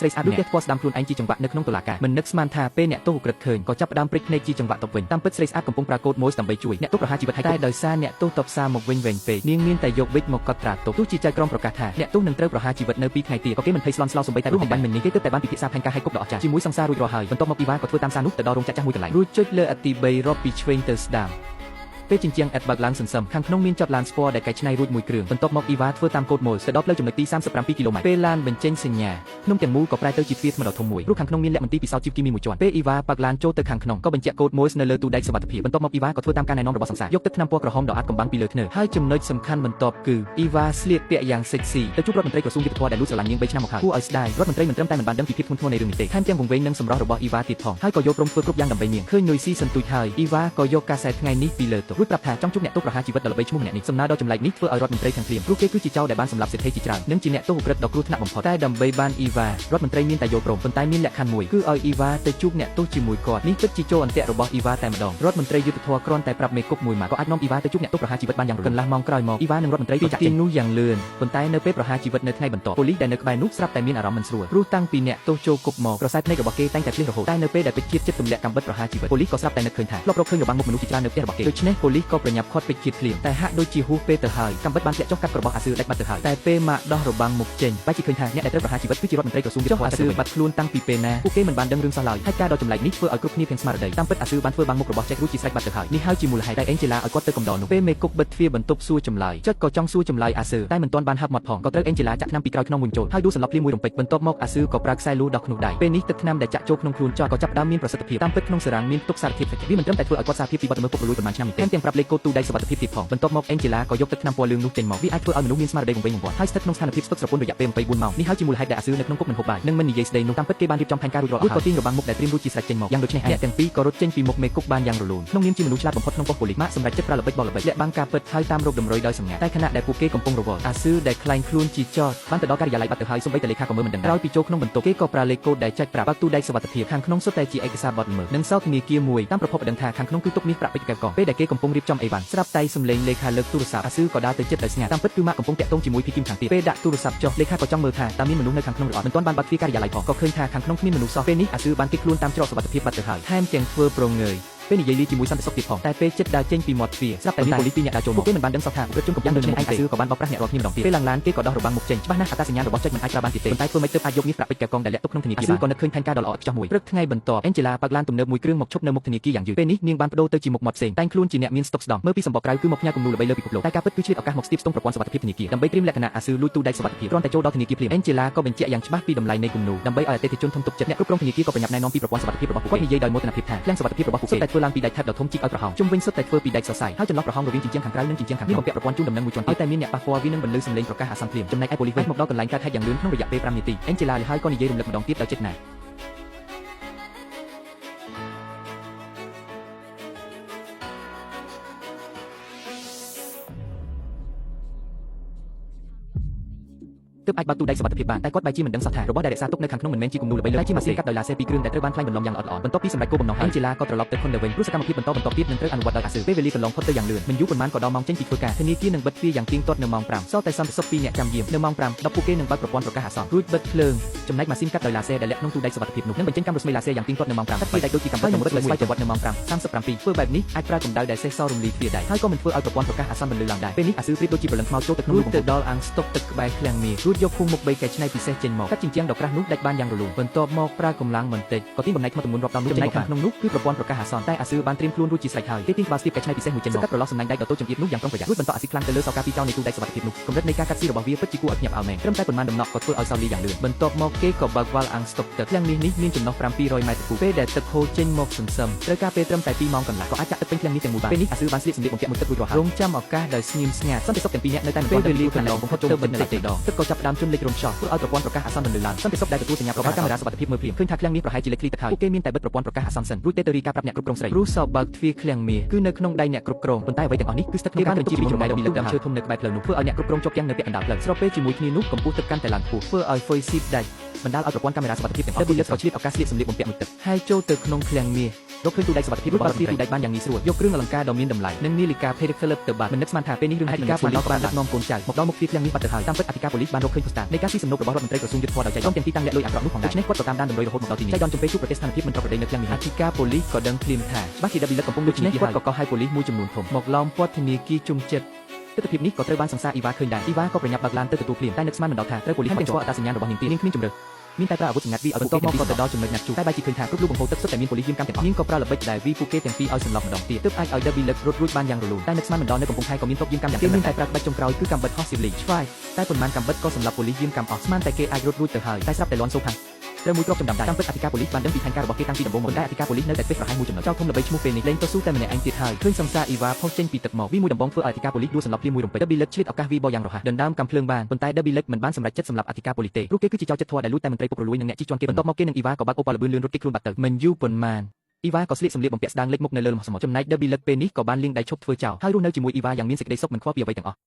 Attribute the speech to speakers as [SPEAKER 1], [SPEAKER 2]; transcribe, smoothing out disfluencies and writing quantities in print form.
[SPEAKER 1] ស្រីស្អាតឬផ្ទះថ្មស្ដាំខ្លួនឯងជាចង្វាក់នៅក្នុងតុលាការមិននឹកស្មានថាពេលអ្នកទោសក្រិតឃើញក៏ចាប់ផ្ដើមព្រិចភ្នែកជាចង្វាក់តបវិញតាមពិតស្រីស្អាតកំពុងប្រើកូដ Morse ដើម្បីជួយអ្នកទោសប្រហារជីវិតហើយតែដោយសារអ្នកទោសតបសារមកវិញវែងពេកនាងមានតែយកវិចមកកត់ត្រាទុកទោះជាចៅក្រមប្រកាសថាអ្នកទោសនឹងត្រូវប្រហារជីវិតនៅ2ថ្ងៃទៀតក៏គេមិនភ័យស្លន់ស្លោសូម្បីតែរស់អំបញ្ញមិញនេះគេទើបតែបានពិភាក្សាផែនការឲ្យគប់ដ៏អស្ចារ្យជាមួយសង្សាររួចរាល់ហើយបន្ទាប់មកអ៊ីវ៉ាក៏ធ្វើតាមសារនោះទៅដល់រោងចក្រចាស់មួយកន្លែងរួចចុចលើអតិប័យរាប់ពីឆ្វេងទៅស្ដាំពេលជញ្ជាំងអេតបើកឡើងសន្សឹមខាងក្នុងមានចតឡានស្ពណ៌ដែលកែច្នៃរួចមួយគ្រឿងបន្ទាប់មកអ៊ីវ៉ាធ្វើតាមកូដ Morse ទៅដល់ផ្លូវចំណុចទី37គីឡូម៉ែត្រពេលឡានបញ្ចេញសញ្ញាភ្នំទាំងមូលក៏ប្រែទៅជាទ្វារថ្មដ៏ធំមួយព្រោះខាងក្នុងមានលក្ខមន្ទីរពិសោធន៍ជីវគីមីមួយជាន់ពេលអ៊ីវ៉ាបើកឡានចូលទៅខាងក្នុងក៏បញ្ជាក់កូដ Morse នៅលើទូដែកសុវត្ថិភាពបន្ទាប់មកអ៊ីវ៉ាក៏ធ្វើតាមការណែនាំរបស់សង្សារយកទឹកថ្នាំពណ៌ក្រហមដ៏អាតកំបាំងពីលើធ្នើហើយចំណុចសំខាន់បន្ទាប់គឺអ៊ីវ៉ាស្លៀកពាក់យ៉ាងសិចស៊ីទៅជួបរដ្ឋមន្ត្រីក្រសួងយុទ្ធភ័ពដែលលួចស្រឡាញ់នាង3ឆ្នាំមកហើយគួរឲ្យស្ដាយរដ្ឋមន្ត្រីមិនត្រឹមតែមិនបានដឹងពីភាពធ្ងន់ធ្ងរនៃរឿងនេះទេថែមទាំងវង្វេងនឹងសម្រស់របស់អ៊ីវ៉ាទៀតផងហើយក៏យកព្រមធ្វើគ្រប់យ៉ាងដើម្បីនាងឃើញនុយស៊ីសន្ទូចហើយអ៊ីវ៉ាក៏យកកាសែតថ្ងៃនេះពីលើតុរួចប្រាប់ថាចង់ជួបអ្នកទោសប្រហារជីវិតដ៏ល្បីឈ្មោះម្នាក់នេះសំណើដ៏ចម្លែកនេះធ្វើឲ្យរដ្ឋមន្ត្រីខាងភ្លាមព្រោះគេគឺជាចៅដែលបានសម្លាប់សេដ្ឋីជាច្រើននិងជាអ្នកទោសឧក្រិដ្ឋដ៏គ្រោះថ្នាក់បំផុតតែដើម្បីបានអ៊ីវ៉ារដ្ឋមន្ត្រីមានតែយល់ព្រមប៉ុន្តែមានលក្ខខណ្ឌមួយគឺឲ្យអ៊ីវ៉ាទៅជួបអ្នកទោសជាមួយគាត់នេះពិតជាចូលអន្ទាក់របស់អ៊ីវ៉ាតែម្ដងរដ្ឋមន្ត្រីយុទ្ធភ័ពគ្រាន់តែប្រាប់មេគុកមួយម៉ាក៏អាចនាំអ៊ីវ៉ាទៅជួបអ្នកទោសប្រហារជីវិតបានយ៉ាងរលូនកន្លះម៉ោងក្រោយមកអ៊ីវ៉ានិងរដ្ឋមន្ត្រីចាក់ទាញនោះយ៉ាងលឿនប៉ុន្តែនៅពេលប្រហារជីវិតនៅថ្ងៃបន្ទាប់ប៉ូលីសដែលនៅក្បែរនោះស្រាប់តែមានអារម្មណ៍មិនស្រួលព្រោះតាំងពីអ្នកទោសចូលគុកមកក្រសែភ្នែករបស់គេតែងតែភ្លៀងរហូតតែនៅពេលដែលពេជ្រជាតិចិត្តទម្លាក់កាំបិតប្រហារជីវិតប៉ូលីសក៏ស្រាប់តែនឹកឃើញថាធ្លាប់រកឃើញរបាំងមុខមនុស្សជាច្រើននៅផ្ទះរបស់គេដូច្នេះប៉ូលីសក៏ប្រញាប់ខាត់ពេជ្រជាតិភ្លាមតែហាក់ដូចជាហួសពេលទៅហើយកាំបិតបានធ្លាក់ចុះកាត់របស់អាស៊ឺដាច់បាត់ទៅហើយតែពេលម៉ាក់ដោះរបាំងមុខចេញបែរជាឃើញថាអ្នកដែលត្រូវប្រហារជីវិតគឺជារដ្ឋមន្ត្រីក្រសួងយុទ្ធភ័ពអាស៊ឺបាត់ខ្លួនតាំងពីពេលណាពួកគេមិនបានដឹងរឿងសោះឡើយហើយការដ៏ចម្លែកនេះធ្វើឲ្យគ្រប់គ្នាភ័យស្មារតីតាមពិតអាស៊ឺបានធ្វើបាំងមុខរបស់ចែករួចជាស្រេចបាត់ទៅហើយនេះហើយជាមូលហេតុដែលអេងជេឡាឲ្យគាត់ទៅកំដរនោះពេលមេគុកបិទទ្វារបន្ទប់សួរចម្លើយចុចក៏ចង់សួរចម្លើយអាស៊ឺតែមិនទាន់បានហាប់មាត់ផងក៏ត្រូវអេងជេឡាចាក់ថ្នាំពីក្រោយខ្នងមួយចូលហើយដួលសន្លប់ភ្លាមមួយរំពេចបន្ទាប់មកអាស៊ឺក៏ប្រើខ្សែលូដោះក្នុងដៃពេលនេះទឹកថ្នាំដែលចាក់ចូលក្នុងខ្លួនចោះក៏ចាប់ផ្ដើមមានប្រសិទ្ធភាពតាមពិតក្នុងសារ៉ាងមានទុកសារធាតុវាមិនត្រឹមតែធ្វើឲ្យគាត់សារភាពពីបទល្មើសពុករលួយប៉ុន្មានឆ្នាំនេះទេថែមទាំងប្រាប់លេខកូដទូដៃសុវត្ថិភាពទៀតផងបន្ទាប់មកអេងជេឡាក៏យកទឹកថ្នាំពណ៌លឿងនោះចេញមកវាអាចធ្វើឲ្យមនុស្សមានស្មារតីវង្វេងវង្វាត់ហើយស្ថិតក្នុងស្ថានភាពស្ពឹកស្រពន់រយៈពេល24ម៉ោងនេះហើយជាមូលហេតុដែលអាស៊ឺនៅក្នុងគុកមិនហូបបាយនិងមិននិយាយស្ដីនោះតាមពិតគេបានរៀបចំផែនការរួចរាល់ហើយក៏ទាញរបាំងមុខដែលត្រៀមរួចជាស្រេចចេញមកយ៉ាងដូចនេះអ្នកទាំងពីរក៏រត់ចេញពីមុខមេគុកបានយ៉ាងរលូនក្នុងនាមជាមនុស្សឆ្លាតបំផុតក្នុងប៉ុស្តិ៍ប៉ូលីសម៉ាក់សម្រាប់ចិត្តប្រើល្បិចបោះល្បិចលាក់បាំងការពិតហើយតាមរកតម្រុយដោយសម្ងាត់តែខណៈដែលពួកគេកំពុងរវល់អាស៊ឺដែលខ្លាញ់ខ្លួនជាចតបានទៅដល់ការិយាល័យបាត់ទៅហើយសូម្បីតែលេខាក៏មើលមិនដឹងក្រោយពីចូលក្នុងបន្ទប់គេក៏ប្រើលេខកូដដែលចែកប្រាប់បើកទូដែកសុវត្ថិភាពខាងក្នុងសុទ្ធតែជាឯកសារបទល្មើសនិងសោធនាគារមួយតាមប្រភពដឹងថាខាងក្នុងគឺទុកមាសប្រាក់ពេជ្រកែបកងពេលដែលគេកំពុងរៀបចំអីវ៉ាន់ស្រាប់តែសំឡេងលេខាលើកទូរស័ព្ទអាស៊ឺក៏ដើរទៅជិតដោយស្ងាត់តាមពិតគឺម៉ាក់កំពុងតាក់ទងជាមួយភីគីមខាងទៀតពេលដាក់ទូរស័ព្ទចុះលេខាក៏ចង់មើលថាតើមានមនុស្សនៅខាងក្នុងឬអត់មិនទាន់បានបើកទ្វារការិយាល័យផងក៏ឃើញថាខាងក្នុងគ្មានមនុស្សសោះពេលនេះអាស៊ឺបានគេចខ្លួនតាមច្រកសុវត្ថិភាពបាត់ទៅហើយថែមទាំងធ្វើប្រងើយពេលនិយាយលីជាមួយសន្តិសុខទៀតផងតែពេលចិត្តដើរចេញពីមាត់ទ្វារស្រាប់តែមានប៉ូលីសពីរអ្នកដើរចូលមកគេមិនបានដឹងសោះថាប្រជុំកំយ៉ាងដូចនេះឯងអាស៊ឺក៏បានបោកប្រាស់អ្នករាល់គ្នាម្ដងទៀតពេលឡើងឡានគេក៏ដោះរបាំងមុខចេញច្បាស់ណាស់អត្តសញ្ញាណរបស់ចុចមិនអាចប្រើបានទៀតទេប៉ុន្តែធ្វើម៉េចទើបអាចយកមាសប្រាក់ពេជ្រកែបកងដែលលាក់ទុកក្នុងធនាគារអាស៊ឺក៏នឹកឃើញផែនការដ៏ល្អឥតខ្ចោះមួយព្រឹកថ្ងៃបន្ទាប់អេងជេឡាបើកឡានទំនើបមួយគ្រឿងមកឈប់នៅមុខធនាគារយ៉ាងយឺតពេលនេះនាងបានបដូរទៅជាមុខមាត់ផ្សេងតែងខ្លួនជាអ្នកមានស្តុកស្តម្ភមើលពីសម្បកក្រៅគឺមកផ្ញើគំនូរល្បីលើពិភពលោកតែការពិតគឺឆ្លៀតឱកាសមកស្ទាបស្ទង់ប្រព័ន្ធសុវត្ថិភាពធនាគារដើម្បីត្រៀមលក្ខណៈអាស៊ឺលួចទូដែកសុវត្ថិភាពគ្រាន់តែចូលដល់ធនាគារភ្លាមអេងជេឡាក៏បញ្ជាក់យ៉ាងច្បាស់ពីតម្លៃនៃគំនូរដើម្បីឲ្យអតិថិជនធំទុកចិត្តអ្នកគ្រប់គ្រងធនាគារក៏ប្រញាប់ណែនាំពីប្រព័ន្ធសុវត្ថិភាពរបស់ពួកគាត់និយាយដោយមោទនភាពថាឃ្លាំងសុវត្ថិភាពរបស់ពួកគេសុទ្ធតែធ្វើឡើងពីដែកថែបដ៏ធំជីកឲ្យប្រហោងជុំវិញសុទ្ធតែធ្វើពីដែកសរសៃហើយចន្លោះប្រហោងរវាងជញ្ជាំងខាងក្រៅនិងជញ្ជាំងខាងក្នុងមានបំពាក់ប្រព័ន្ធជូនដំណឹងមួយជាន់ទៀតតែមានអ្នកប៉ះពាល់វានឹងបន្លឺសំឡេងប្រកាសអាសន្នភ្លាមចំណែកឯប៉ូលីសវិញមកដល់កន្លែងកើតហេតុយ៉ាងលឿនក្នុងរយៈពេល5នាទីអេងជេឡាហើយក៏និយាយរំលឹកម្ដងទៀតដោយចិត្តណាស់ទើបអាចបើកទូដែកសុវត្ថិភាពបានតែគាត់បែរជាមិនដឹងសោះថារបស់ដែលរក្សាទុកនៅខាងក្នុងមិនមែនជាគំនូរល្បីលើតែជាម៉ាស៊ីនកាត់ដោយឡាសេពីគ្រឿងដែលត្រូវបានខ្លាញ់បន្លំយ៉ាងល្អិតល្អន់បន្ទាប់ពីសម្រេចគោលបំណងហើយអេងជេឡាក៏ត្រឡប់ទៅខុនលើវិញព្រោះសកម្មភាពបន្តទៀតនឹងត្រូវអនុវត្តដោយអាស៊ឺពេលវេលាកន្លងផុតទៅយ៉ាងលឿនមិនយូរប៉ុន្មានក៏ដល់ម៉ោងចេញពីធ្វើការធនាគារនឹងបិទទ្វារយ៉ាងទៀងទាត់នៅម៉ោង5សល់តែសន្តិសុខ2អ្នកចាំយាមនៅម៉ោង5ដល់ពួកគេនឹងបើកប្រព័ន្ធប្រកាសអាសន្នរួចបិទភ្លើងចំណែកម៉ាស៊ីនកាត់ដោយឡាសេដែលលាក់ក្នុងទូដែកសុវត្ថិភាពនោះនឹងបញ្ចេញកាំរស្មីឡាសេយ៉ាងទៀងទាត់នៅម៉ោង5កាត់ពីដែកដូចជាកាំបិទមួយលើស្វ័យប្រវត្តិនៅម៉ោង5:37ធ្វើបែបនេះអាចប្រើកម្ដៅដែលសេះសរំលាយទ្វារដែកហើយក៏មិនធ្វើឲ្យប្រព័ន្ធប្រកាសអាសន្នបន្លឺឡើងដែរពេលនេះអាស៊ឺប្រៀបដូចជាព្រលឹងខ្មៅចូលទៅក្នុងរូបទៅដល់អាងស្តុកទឹកក្បែរឃ្លាំងមាសរួចយកភូមិមុខ3កែច្នៃពិសេសចេញមកកាត់ជញ្ជាំងដ៏ក្រាស់នោះដាច់បានយ៉ាងរលូនបន្ទាប់មកប្រើកម្លាំងបន្តិចក៏ទាញបំណែកថ្មទម្ងន់រាប់ដងនោះចេញមកខាងក្នុងនោះគឺប្រព័ន្ធប្រកាសអាសន្នតែអាស៊ឺបានត្រៀមខ្លួនរួចជាស្រេចហើយគេទាញក្បាលស្ទាបកែច្នៃពិសេសមួយចេញមកកាត់ប្រឡោះសំណាញ់ដែកដ៏តូចចង្អៀតនោះយ៉ាងប្រុងប្រយ័ត្នរួចបន្តអាស៊ីតខ្លាំងទៅលើសោការពីរចោលនៃទូដែកសុវត្ថិភាពនោះកម្រិតនៃការកាត់ស៊ីរបស់វាពិតជាគួរឲ្យភ្ញាក់ផ្អើលមែនត្រឹមតែប៉ុន្មានដំណក់ក៏ធ្វើឲ្យសោលីយ៉ាងលឿនបន្ទាប់មកគេក៏បើកវ៉ាល់អាងស្តុកទឹកឃ្លាំងមាសនេះមានចំណុះ700ម៉ែត្រខ្ពស់ពេលដែលទឹកហូរចេញមកសន្សឹមត្រូវការពេលត្រឹមតែ2ម៉ោងកន្លះក៏អាចចាក់ទឹកពេញឃ្លាំងនេះទាំងមូលបានពេលនេះអាស៊ឺបានស្លៀកសម្លៀកបំពាក់មួយទឹករួចរាល់ហើយរងចាំឱកាសដោយស្ងៀមស្ងាត់សន្តិសុខទាំងពីរនាក់នៅតែមិនទាន់ពេលវេលាកន្លងបំផុតចូលបន្តិចទេដងទឹកក៏ចាប់ផ្ដើមជន់លិចរំខ្យល់ធ្វើឲ្យប្រព័ន្ធប្រកាសអាសន្នបន្លឺឡើងសន្តិសុខដែលទទួលសញ្ញាប្រព័ន្ធកាមេរ៉ាសុវត្ថិភាពមើលភ្លាមឃើញថាឃ្លាំងមាសប្រហែលជាលេចធ្លីទឹកហើយពួកគេមានតែបិទប្រព័ន្ធប្រកាសអាសន្នសិនរួចទេទៅរីកាប្រាប់អ្នកគ្រប់គ្រងស្រីរូសោបើកទ្វារឃ្លាំងមាសគឺនៅក្នុងដៃអ្នកគ្រប់គ្រងប៉ុន្តែអ្វីទាំងអស់នេះគឺស្ថិតក្នុងការបញ្ជាពីចំណែកពីលើដើមឈើធំនៅក្បែរផ្លូវនោះធ្វើឲ្យអ្នកគ្រប់គ្រងជាប់ទាំងនៅពាក់កណ្ដាលផ្លូវស្របពេលជាមួយគ្នានោះកម្ពស់ទឹកកាន់តែឡើងខ្ពស់ធ្វើឲ្យ Voice Seat ដាច់បណ្ដាលឲ្យប្រព័ន្ធកាមេរ៉ាសុវត្ថិភាពទាំងអស់គឺលើកក៏ឆ្លៀតឱកាសស្លៀកសម្លៀកបំពាក់មួយទឹកហើយចូលទៅក្នុងឃ្លាំងមាស រកឃើញទូដែកសុវត្ថិភាពរបស់រដ្ឋទូដែកបានយ៉ាងងាយស្រួលយកគ្រឿងអលង្ការដ៏មានតម្លៃនិងនាឡិកា Patek Philippe ទៅបាត់មិននឹកស្មានថាពេលនេះរឿងហេតុការណ៍ប៉ូលីសបានដឹកនាំកូនចៅមកដល់មុខទ្វារឃ្លាំងនេះបាត់ទៅហើយតាមពិតអធិការប៉ូលីសបានរកឃើញ poster នៃការស៊ីសំណូករបស់រដ្ឋមន្ត្រីក្រសួងយុទ្ធភ័ពដោយចែកចំទាំងទីតាំងអ្នកលុយអាក្រក់នោះផងដែរដូច្នេះគាត់ក៏តាមដានតម្រុយរហូតមកដល់ទីនេះចៃដន្យចំពេជួបប្រទេសស្ថានភាពមិនប្រក្រតីនៅឃ្លាំងនេះអធិការប៉ូលីសក៏ដឹងភ្លាមថាច្បាស់ជា W កំពុងដូចនេះគាត់ក៏កោះឲ្យប៉ូលីសមួយចំនួនធំមកឡោមព័ទ្ធធនាគារជុំចិត្តទស្សនវិជ្ជានេះក៏ត្រូវបានសង្សារអ៊ីវ៉ាឃើញដែរអ៊ីវ៉ាក៏ប្រញាប់បើកឡានទៅទទួលភ្លាមតែនឹកស្មានមិនដល់ថាត្រូវប៉ូលីសបញ្ជាក់អត្តសញ្ញាណរបស់នាងទៀតនាងគ្មានជំរឿមានតែប្រើអាវុធសម្ងាត់វីឲ្យបន្ទាប់មកក៏ទៅដល់ចំណុចណាត់ជួបតែបែរជាឃើញថាគ្រប់រូបបង្ហូរទឹកសុទ្ធតែមានប៉ូលីសយាមកាមទាំងអស់នាងក៏ប្រើល្បិចដែលវីពួកគេទាំងពីរឲ្យសន្លប់ម្ដងទៀតទើបអាចឲ្យ W រត់រួចបានយ៉ាងរលូនតែនឹកស្មានមិនដល់នៅកំពង់ផែក៏មានទ័ពយាមកាមយ៉ាងគេមានតែប្រើក្បាច់ចុងក្រោយគឺកាំបិតហោះស៊ីវលីឆ្វាយតែប៉ុន្មានកាំបិតក៏សម្លាប់ប៉ូលីសយាមកាមអស់ស្មានតែគេអាចរត់រួចទៅហើយតែស្រាប់តែលន់សូផាត្រូវមួយគ្រាប់ចំដាំដែរតាមពិតអធិការប៉ូលីសបានដឹងពីផែនការរបស់គេតាំងពីដំបូងមកតែអធិការប៉ូលីសនៅតែពេះប្រហែលមួយចំណុចចោលធំល្បីឈ្មោះពេលនេះលេងតស៊ូតែម្នាក់ឯងទៀតហើយឃើញសង្សារអ៊ីវ៉ាផុសចេញពីទឹកមកវីមួយដំបងធ្វើឲ្យអធិការប៉ូលីសដួលសន្លប់ភ្លាមមួយរំពេច W ឆ្លៀតឱកាសវីបយ៉ាងរហ័សដណ្ដើមកាំភ្លើងបានប៉ុន្តែ W មិនបានសម្រេចចិត្តសម្លាប់អធិការប៉ូលីសទេព្រោះគេគឺជាចោរចិត្តធម៌ដែលលួចតែមន្ត្រីពុករលួយនិងអ្នកជិះជាន់គេបន្ទាប់មកគេនិងអ៊ីវ៉ាក៏បើកអូប៉ាលបឿនលឿនរត់គេចខ្លួនបាត់ទៅមិនយូរប៉ុន្មានអ៊ីវ៉ាក៏ស្លៀកសម្លៀកបំពាក់ស្ដាងលេចមុខនៅលើលំហសមុទ្រចំណែក W ពេលនេះក៏បានលាងដៃឈប់ធ្វើចោលហើយរស់នៅជាមួយអ៊ីវ៉ាយ៉ាងមានសេចក្តីសុខមិនខ្វល់ពីអ្វីទាំងអស់